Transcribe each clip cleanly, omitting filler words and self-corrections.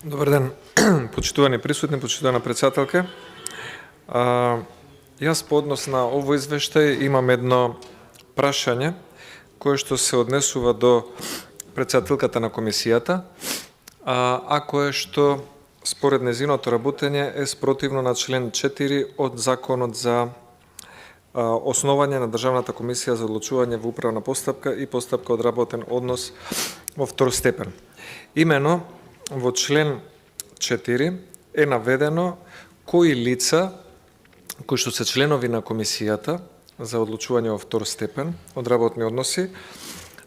Добар ден, почитувани присутни, почитувана председателка. Јас по однос на овој извештај имам едно прашање кое што се однесува до председателката на комисијата, а кое што според незиното работење е спротивно на член 4 од Законот за основање на Државната комисија за одлучување во управна постапка и постапка од работен однос во втор степен. Имено во член 4 е наведено кои лица кои што се членови на комисијата за одлучување во втор степен од работни односи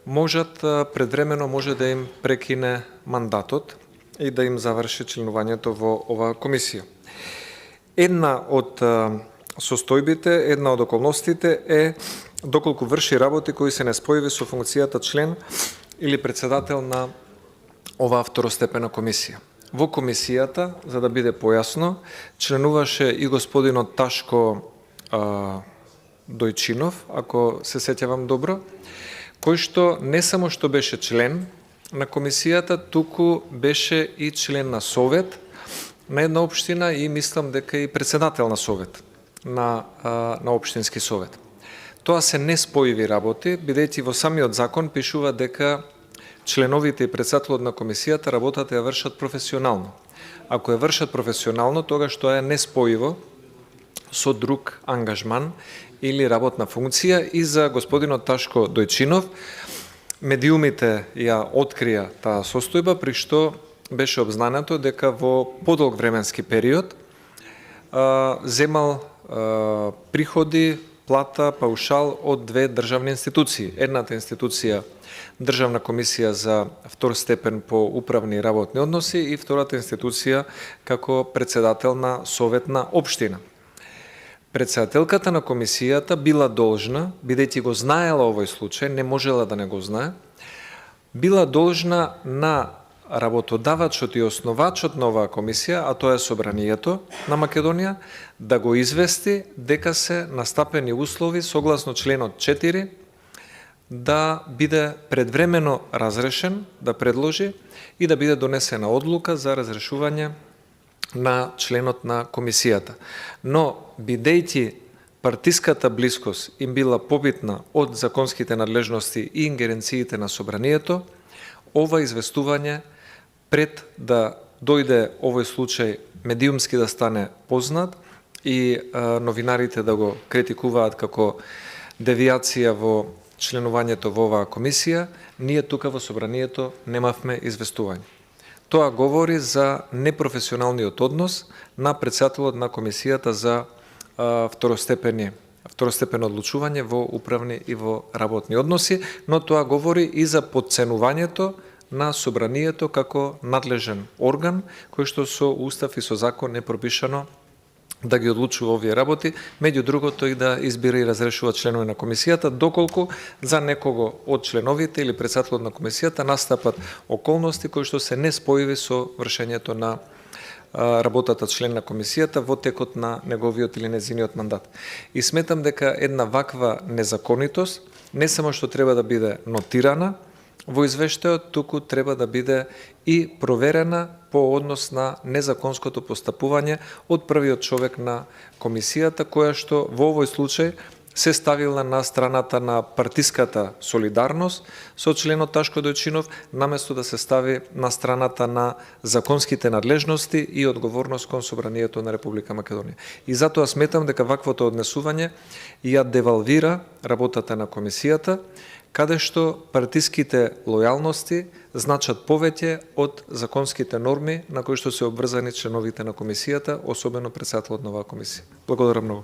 можат предвремено да им прекине мандатот и да им заврши членувањето во оваа комисија. Една од состојбите, една од околностите е доколку врши работи кои се неспојиви со функцијата член или председател на оваа второстепена комисија. Во комисијата, за да биде појасно, членуваше и господинот Ташко Дојчинов, ако се сеќавам добро, кој што не само што беше член на комисијата, туку беше и член на совет на една општина и мислам дека и председател на совет на општински совет. Тоа се неспојиви работи, бидејќи во самиот закон пишува дека членовите и председателот на комисијата работата ја вршат професионално. Ако ја вршат професионално, тогаш тоа е неспојиво со друг ангажман или работна функција и за господинот Ташко Дојчинов медиумите ја открија таа состојба, при што беше обзнането дека во подолг временски период земал приходи, плата, паушал од две државни институции. Едната институција Државна комисија за втор степен по управни и работни односи и втората институција како председател на советна општина. Председателката на комисијата била должна, бидејќи го знаела овој случај, не можела да не го знае, била должна на работодавачот и основачот на оваа комисија, а тоа е Собранието на Македонија, да го извести дека се настапени услови согласно членот 4 да биде предвремено разрешен, да предложи и да биде донесена одлука за разрешување на членот на комисијата. Но, бидејќи партиската блискост им била побитна од законските надлежности и ингеренциите на Собранието, ова известување пред да дојде овој случај медиумски да стане познат и новинарите да го критикуваат како девијација во членувањето во оваа комисија, ние тука во Собранието немавме известување. Тоа говори за непрофесионалниот однос на председателот на комисијата за второстепено одлучување во управни и во работни односи, но тоа говори и за подценувањето на Собранието како надлежен орган, кој што со устав и со закон е пропишано да ги одлучува овие работи, меѓу другото и да избира и разрешува членови на комисијата, доколку за некого од членовите или председателот на комисијата настапат околности кои што се неспојиви со вршењето на работата член на комисијата во текот на неговиот или незиниот мандат. И сметам дека една ваква незаконитост не само што треба да биде нотирана во извештајот, туку треба да биде и проверена по однос на незаконското постапување од првиот човек на комисијата, која што во овој случај се ставила на страната на партиската солидарност со членот Ташко Дојчинов, наместо да се стави на страната на законските надлежности и одговорност кон Собранието на Република Македонија. И затоа сметам дека ваквото однесување ја девалвира работата на комисијата, каде што партиските лојалности значат повеќе од законските норми на кои што се обврзани членовите на комисијата, особено председателот на оваа комисија. Благодарам многу.